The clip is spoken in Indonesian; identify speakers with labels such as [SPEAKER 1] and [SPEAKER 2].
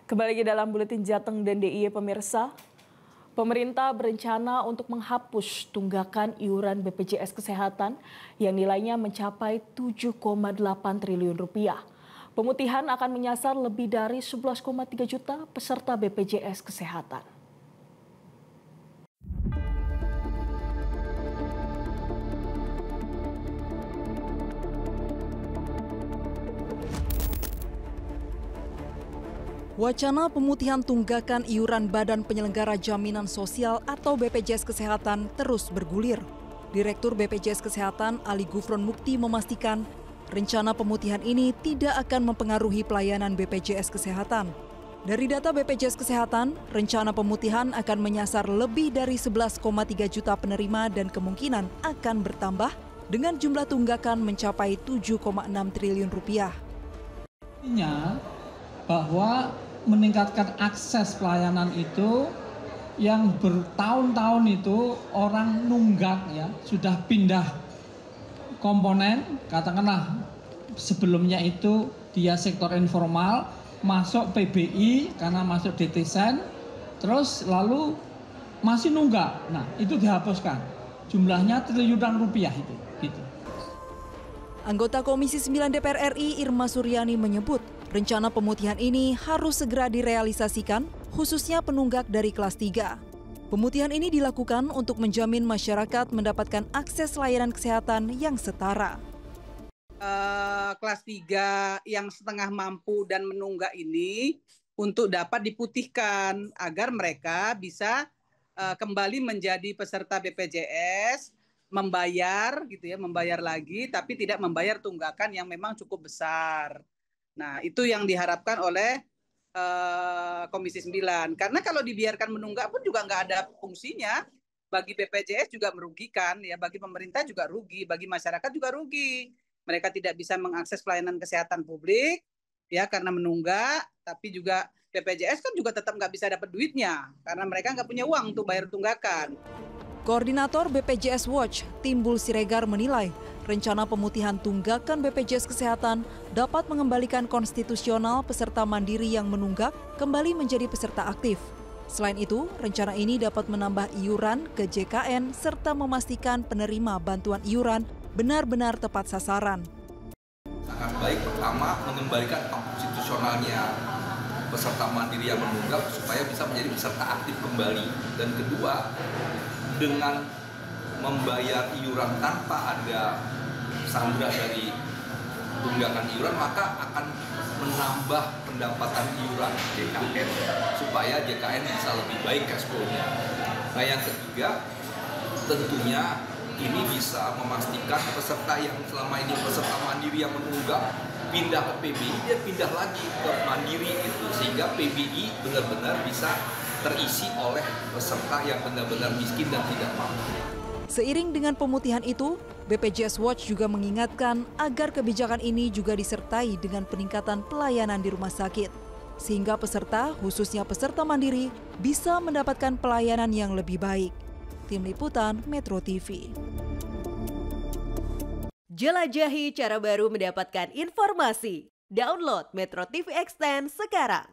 [SPEAKER 1] Kembali lagi dalam Buletin Jateng dan DIY pemirsa. Pemerintah berencana untuk menghapus tunggakan iuran BPJS Kesehatan yang nilainya mencapai 7,8 triliun rupiah. Pemutihan akan menyasar lebih dari 11,3 juta peserta BPJS Kesehatan.
[SPEAKER 2] Wacana pemutihan tunggakan iuran Badan Penyelenggara Jaminan Sosial atau BPJS Kesehatan terus bergulir. Direktur BPJS Kesehatan Ali Gufron Mukti memastikan rencana pemutihan ini tidak akan mempengaruhi pelayanan BPJS Kesehatan. Dari data BPJS Kesehatan, rencana pemutihan akan menyasar lebih dari 11,3 juta penerima dan kemungkinan akan bertambah dengan jumlah tunggakan mencapai 7,6 triliun rupiah.
[SPEAKER 3] Bahwa meningkatkan akses pelayanan itu yang bertahun-tahun itu orang nunggak ya, sudah pindah komponen, katakanlah sebelumnya itu dia sektor informal, masuk PBI karena masuk DTSen, terus lalu masih nunggak. Nah, itu dihapuskan. Jumlahnya triliunan rupiah itu gitu.
[SPEAKER 2] Anggota Komisi 9 DPR RI Irma Suryani menyebut rencana pemutihan ini harus segera direalisasikan, khususnya penunggak dari kelas 3. Pemutihan ini dilakukan untuk menjamin masyarakat mendapatkan akses layanan kesehatan yang setara.
[SPEAKER 4] Kelas 3 yang setengah mampu dan menunggak ini untuk dapat diputihkan agar mereka bisa kembali menjadi peserta BPJS, membayar gitu ya, membayar lagi tapi tidak membayar tunggakan yang memang cukup besar. Nah, itu yang diharapkan oleh Komisi 9. Karena kalau dibiarkan menunggak pun juga nggak ada fungsinya. Bagi BPJS juga merugikan, ya, bagi pemerintah juga rugi, bagi masyarakat juga rugi. Mereka tidak bisa mengakses pelayanan kesehatan publik, ya, karena menunggak, tapi juga BPJS kan juga tetap nggak bisa dapat duitnya, karena mereka nggak punya uang untuk bayar tunggakan.
[SPEAKER 2] Koordinator BPJS Watch, Timbul Siregar menilai rencana pemutihan tunggakan BPJS Kesehatan dapat mengembalikan konstitusional peserta mandiri yang menunggak kembali menjadi peserta aktif. Selain itu, rencana ini dapat menambah iuran ke JKN serta memastikan penerima bantuan iuran benar-benar tepat sasaran.
[SPEAKER 5] Sangat baik, pertama mengembalikan hak konstitusionalnya peserta mandiri yang menunggak supaya bisa menjadi peserta aktif kembali. Dan kedua, dengan membayar iuran tanpa ada sandera dari tunggakan iuran, maka akan menambah pendapatan iuran JKN supaya JKN bisa lebih baik cash flow-nya. Nah, yang ketiga, tentunya ini bisa memastikan peserta yang selama ini peserta mandiri yang menunggak pindah ke PBI, dia pindah lagi ke mandiri gitu, sehingga PBI benar-benar bisa terisi oleh peserta yang benar-benar miskin dan tidak mampu.
[SPEAKER 2] Seiring dengan pemutihan itu, BPJS Watch juga mengingatkan agar kebijakan ini juga disertai dengan peningkatan pelayanan di rumah sakit, sehingga peserta, khususnya peserta mandiri, bisa mendapatkan pelayanan yang lebih baik. Tim Liputan Metro TV.
[SPEAKER 6] Jelajahi cara baru mendapatkan informasi. Download Metro TV Extend sekarang.